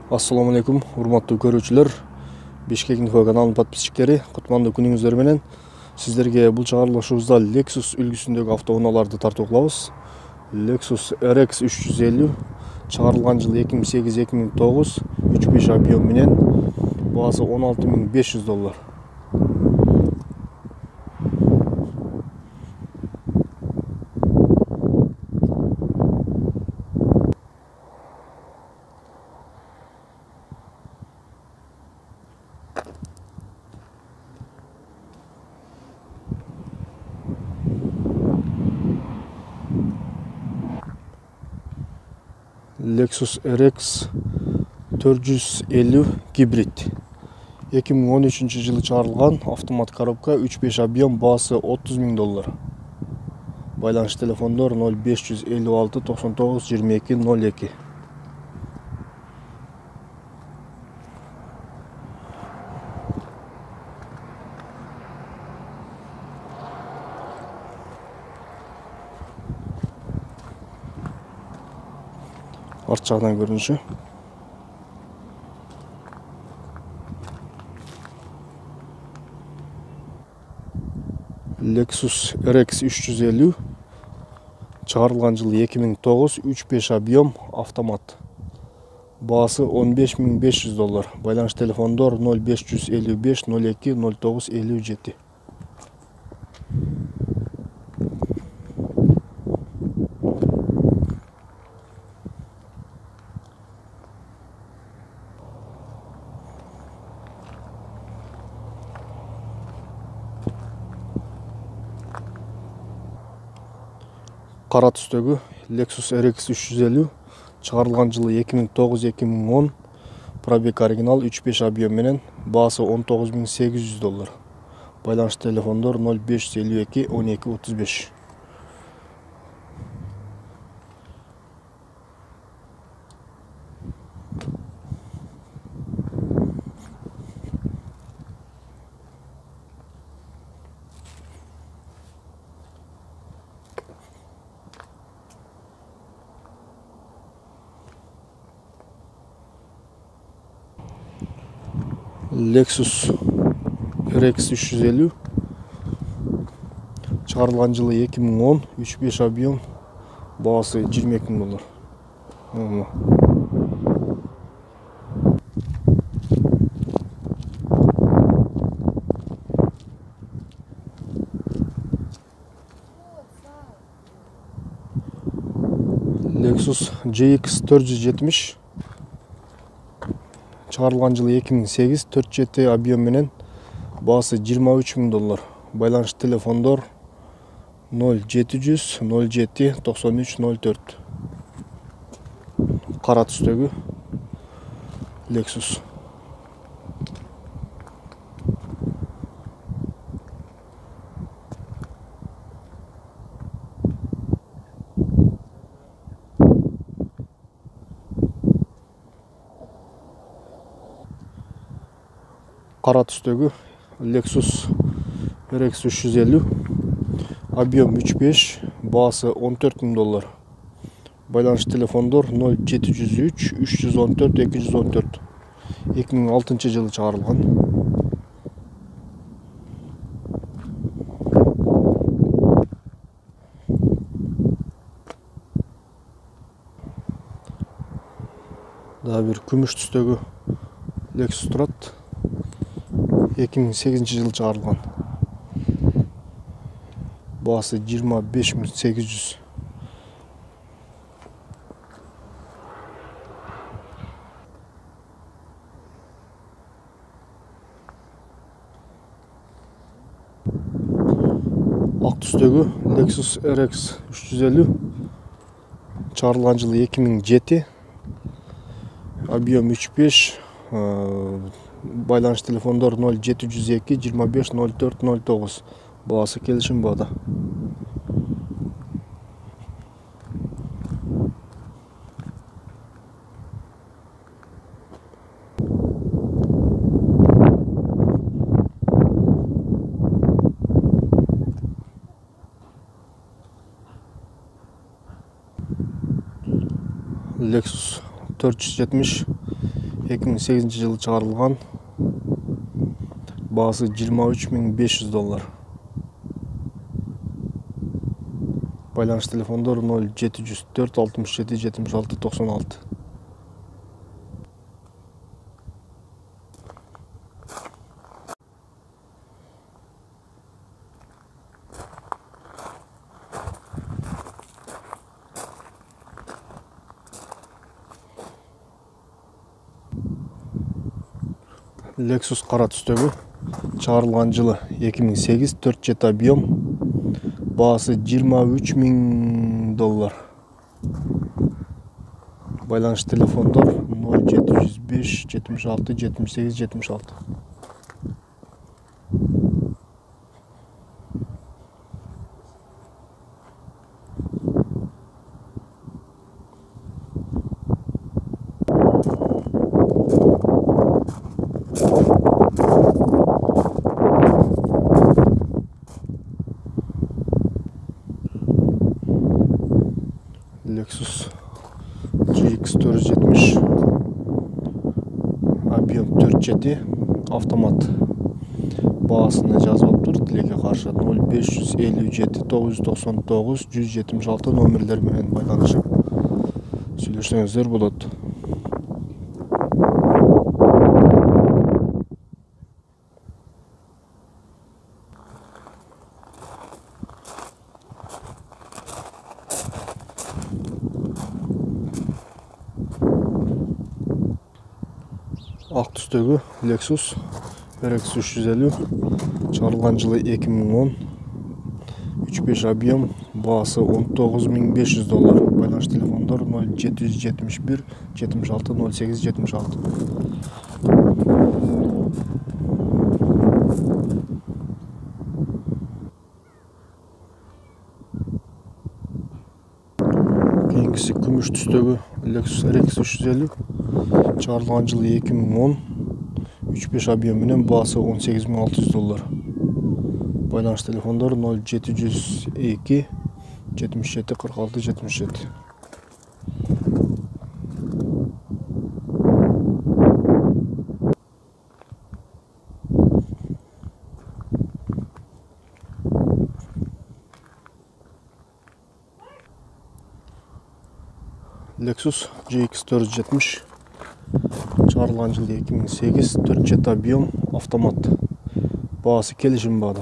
Assalamu алейкум, урматтуу көрүүчүлөр, Бишкек Инфо каналынын подписчиктери, кутмандуу күнүңүздөр менен. Сиздерге бул чыгарылышыбызда Lexus үлгүсүндөгү автоунааларды тартуу кылабыз. Lexus RX 350 чыгарылган жылы 2008-2009, 3.5 объем менен, баасы $16.500. Lexus RX 450 гибрид. 2013 жылы чыгарылган автомат коробка, 3.5 объем, баасы $30.000. Байланыш телефондор 0556 99 22 02. Арт жагынан көрүнүшү. Lexus RX 350 чыгарылган жылы 2009, 3.5 объем, автомат. Баасы $15.500. Байланыш телефондор 0555 02 09 57. Кара түстөгү Lexus RX 350 чыгарылган жылы 2009-2010, пробег оригинал, 3.5 объем менен, баасы $19.800. Байланыш телефондор 0552 12 35. Lexus RX 350 чыгарылган жылы 2010, 3.5 объем, баасы $22.000. Lexus GX 470 чыгарылган жылы 2008, 4.7 объем менен, баасы $23.000. Байланыш телефондор 0700 07 93 04. Кара түстөгү Lexus. Кара түстөгү Lexus RX 350, объем 3.5, баасы $14.000. Байланыш телефондор 0703 314 214. 2006 жылы чыгарылган. Дагы бир күмүш түстөгү Lexus турат. 2008 жылы чыгарылган. Баасы $25.800. Ак түстөгү Lexus RX 350 чыгарылган жылы 2007, объем 3.5, байланыш телефондор 0702 25 04 09. Баасы келишим баада. Lexus 470 2008-жылы чыгарылган. Баасы $23.500. Байланыш телефондор 0704 67 76 96. Lexus кара түстөгү, чыгарылган жылы 2008, 4 жет объем, баасы $23.000. Байланыш телефондор 0705 76 78 76. Lexus GX470, объем 4 жети, автомат. Баасына жазып алыптыр. Тилекке каршы 0557 999 176 номерлер менен байланышып сүйлөшсөңүздөр болот. Ак түстөгү Lexus RX 350, чыгарылган жылы 2010, 3.5 объем, баасы $19.500. Байланыш телефондор 0771 76 08 76. Кийинкиси күмүш түстөгү Lexus RX 350, чыгарылган жылы 2010, 3.5 объем менен, баасы $18.600. Байланыш телефондор 0702 77 46 77. Lexus GX470, чыгарылган жылы 2008, 4 жет объем, автомат. Баасы келишим баада.